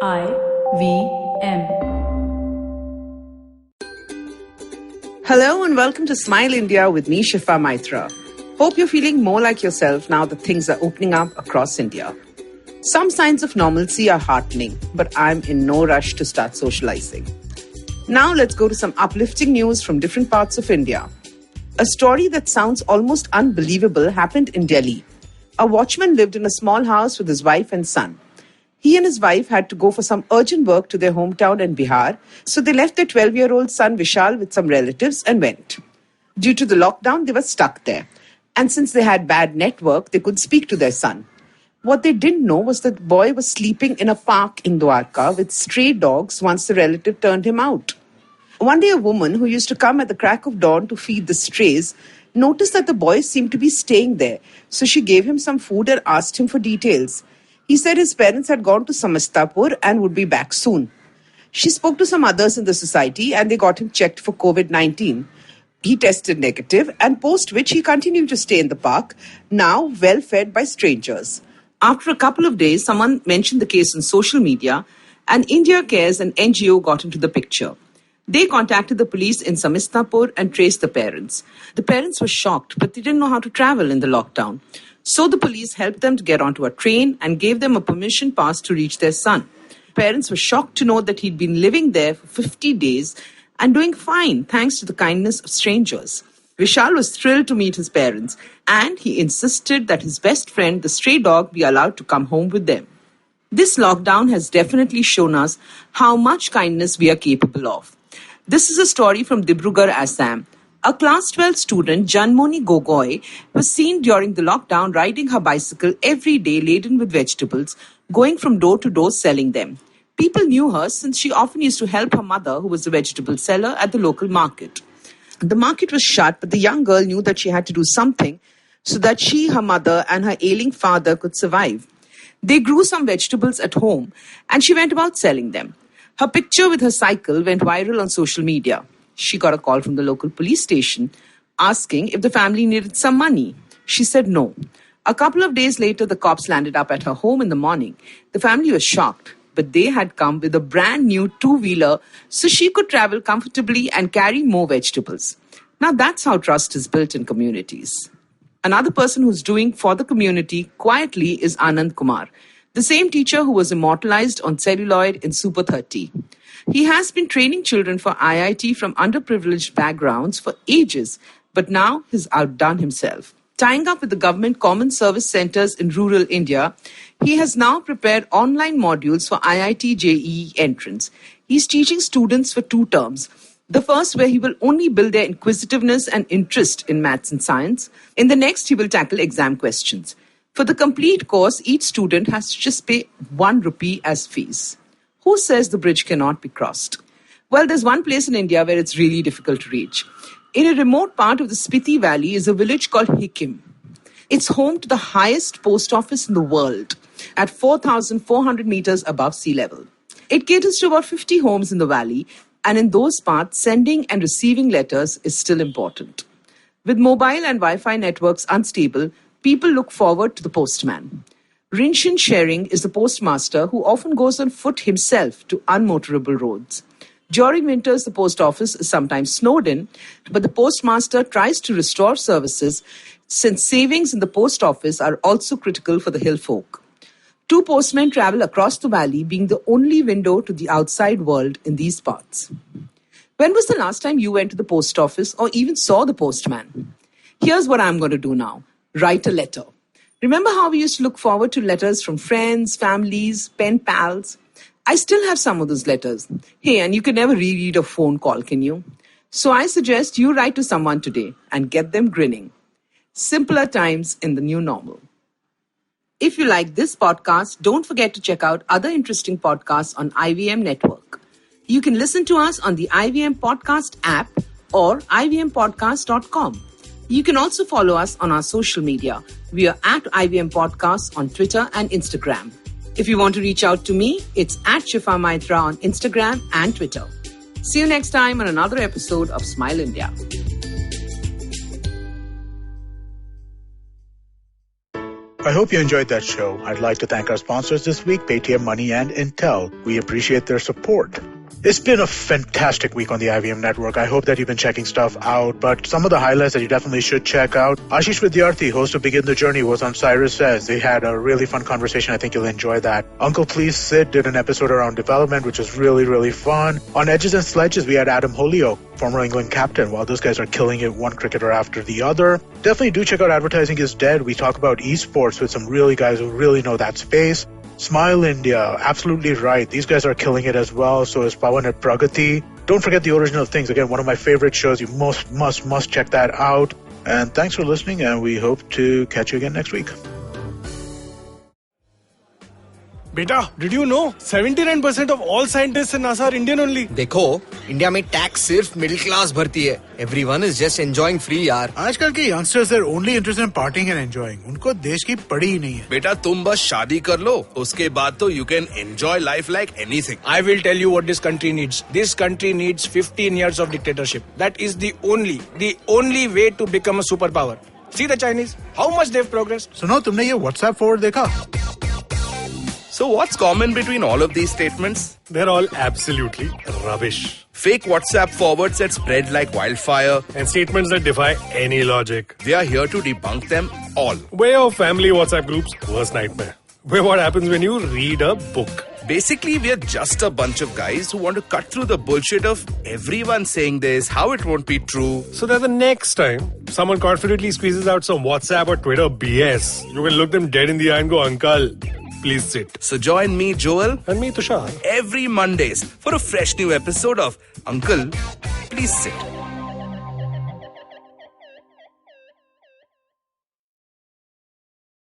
IVM. Hello and welcome to Smile India with me, Shifa Maitra. Hope you're feeling more like yourself now that things are opening up across India. Some signs of normalcy are heartening, but I'm in no rush to start socializing. Now let's go to some uplifting news from different parts of India. A story that sounds almost unbelievable happened in Delhi. A watchman lived in a small house with his wife and son. He and his wife had to go for some urgent work to their hometown in Bihar, so they left their 12-year-old son Vishal with some relatives and went. Due to the lockdown, they were stuck there. And since they had bad network, they could speak to their son. What they didn't know was that the boy was sleeping in a park in Dwarka with stray dogs once the relative turned him out. One day, a woman who used to come at the crack of dawn to feed the strays noticed that the boy seemed to be staying there, so she gave him some food and asked him for details. He said his parents had gone to Samastapur and would be back soon. She spoke to some others in the society and they got him checked for COVID-19. He tested negative and post which he continued to stay in the park, now well fed by strangers. After a couple of days, someone mentioned the case on social media and India Cares, an NGO, got into the picture. They contacted the police in Samastapur and traced the parents. The parents were shocked, but they didn't know how to travel in the lockdown. So the police helped them to get onto a train and gave them a permission pass to reach their son. Parents were shocked to know that he'd been living there for 50 days and doing fine thanks to the kindness of strangers. Vishal was thrilled to meet his parents and he insisted that his best friend, the stray dog, be allowed to come home with them. This lockdown has definitely shown us how much kindness we are capable of. This is a story from Dibrugarh, Assam. A class 12 student, Janmoni Gogoi, was seen during the lockdown riding her bicycle every day laden with vegetables, going from door to door selling them. People knew her since she often used to help her mother, who was a vegetable seller, at the local market. The market was shut, but the young girl knew that she had to do something so that she, her mother, and her ailing father could survive. They grew some vegetables at home, and she went about selling them. Her picture with her cycle went viral on social media. She got a call from the local police station asking if the family needed some money. She said no. A couple of days later, the cops landed up at her home in the morning. The family was shocked, but they had come with a brand new two-wheeler so she could travel comfortably and carry more vegetables. Now that's how trust is built in communities. Another person who's doing for the community quietly is Anand Kumar, the same teacher who was immortalized on celluloid in Super 30. He has been training children for IIT from underprivileged backgrounds for ages, but now he's outdone himself. Tying up with the government common service centers in rural India, he has now prepared online modules for IIT JEE entrance. He's teaching students for 2 terms. The first, where he will only build their inquisitiveness and interest in maths and science. In the next, he will tackle exam questions. For the complete course, each student has to just pay 1 rupee as fees. Who says the bridge cannot be crossed? Well, there's one place in India where it's really difficult to reach. In a remote part of the Spiti Valley is a village called Hikkim. It's home to the highest post office in the world at 4,400 meters above sea level. It caters to about 50 homes in the valley, and in those parts, sending and receiving letters is still important. With mobile and Wi-Fi networks unstable, people look forward to the postman. Rinshin Sharing is the postmaster who often goes on foot himself to unmotorable roads. During winters, the post office is sometimes snowed in, but the postmaster tries to restore services since savings in the post office are also critical for the hill folk. 2 postmen travel across the valley, being the only window to the outside world in these parts. When was the last time you went to the post office or even saw the postman? Here's what I'm going to do now. Write a letter. Remember how we used to look forward to letters from friends, families, pen pals? I still have some of those letters. Hey, and you can never reread a phone call, can you? So I suggest you write to someone today and get them grinning. Simpler times in the new normal. If you like this podcast, don't forget to check out other interesting podcasts on IVM Network. You can listen to us on the IVM Podcast app or ivmpodcast.com. You can also follow us on our social media. We are at IVM Podcasts on Twitter and Instagram. If you want to reach out to me, it's at Shifa Maitra on Instagram and Twitter. See you next time on another episode of Smile India. I hope you enjoyed that show. I'd like to thank our sponsors this week, Paytm Money and Intel. We appreciate their support. It's been a fantastic week on the IVM network. I hope that you've been checking stuff out, but some of the highlights that you definitely should check out. Ashish Vidyarthi, host of Begin the Journey, was on Cyrus Says. They had a really fun conversation. I think you'll enjoy that. Uncle Please Sid did an episode around development, which was really, really fun. On Edges and Sledges, we had Adam Holyoke, former England captain. While those guys are killing it, one cricketer after the other. Definitely do check out Advertising is Dead. We talk about esports with some really guys who really know that space. Smile India, absolutely right. These guys are killing it as well. So is Pawan at Pragati. Don't forget the original things. Again, one of my favorite shows. You must check that out. And thanks for listening, and we hope to catch you again next week. Beta, did you know 79% of all scientists in NASA are Indian only? देखो, India में tax सिर्फ middle class भरती है. Everyone is just enjoying free यार. आजकल के youngsters are only interested in partying and enjoying. उनको देश की पड़ी ही नहीं है. बेटा तुम बस शादी कर लो, उसके बाद तो you can enjoy life like anything. I will tell you what this country needs. This country needs 15 years of dictatorship. That is the only way to become a superpower. See the Chinese, how much they've progressed. सुनो, तुमने ये WhatsApp forward देखा? So what's common between all of these statements? They're all absolutely rubbish. Fake WhatsApp forwards that spread like wildfire. And statements that defy any logic. We are here to debunk them all. Way of family WhatsApp groups, worst nightmare. Where what happens when you read a book. Basically, we are just a bunch of guys who want to cut through the bullshit of everyone saying this, how it won't be true. So that the next time someone confidently squeezes out some WhatsApp or Twitter BS, you can look them dead in the eye and go, Uncle, please sit. So join me, Joel. And me, Tushar. Every Mondays for a fresh new episode of Uncle, Please Sit.